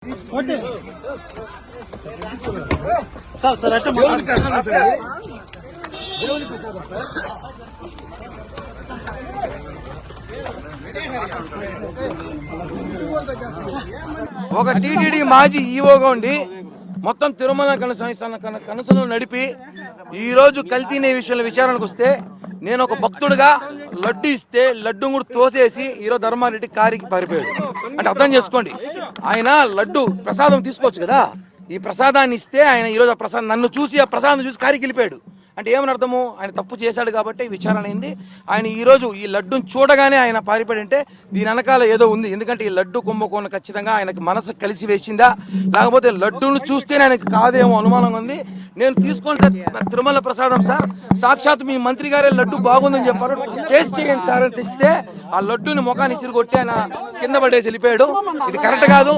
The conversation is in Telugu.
ఒక టీటీడీ మాజీ ఈవోగా ఉండి మొత్తం తిరుమల కనసను నడిపి ఈ రోజు కల్తీ విషయంలో విచారణకు వస్తే నేను ఒక భక్తుడిగా లడ్డు ఇస్తే లడ్డు కూడా తోసేసి ఈరోజు ధర్మారెడ్డి కారికి పారిపోయాడు. అంటే అర్థం చేసుకోండి, ఆయన లడ్డు ప్రసాదం తీసుకోవచ్చు కదా, ఈ ప్రసాదాన్ని ఇస్తే ఆయన ఈరోజు ఆ ప్రసాదం నన్ను చూసి ఆ ప్రసాదం చూసి కారికి వెళ్ళిపోయాడు. అంటే ఏమని అర్థము, ఆయన తప్పు చేశాడు కాబట్టి విచారణ అయింది. ఆయన ఈరోజు ఈ లడ్డును చూడగానే ఆయన పారిపోయాడు అంటే దీని వెనకాల ఏదో ఉంది. ఎందుకంటే ఈ లడ్డు కుంభకోణం ఖచ్చితంగా ఆయనకు మనసు కలిసి వేసిందా, లేకపోతే లడ్డూను చూస్తేనే ఆయనకు కాదేమో అనుమానం ఉంది. నేను తీసుకుంటే తిరుమల ప్రసాదం సార్, సాక్షాత్ మీ మంత్రి గారే లడ్డు బాగుందని చెప్పారు, టేస్ట్ చేయండి సార్ అని తెస్తే ఆ లడ్డూని ముఖాన్ని ఇసిరి కొట్టి ఆయన కింద పడేసి వెళ్ళిపోయాడు. ఇది కరెక్ట్ కాదు.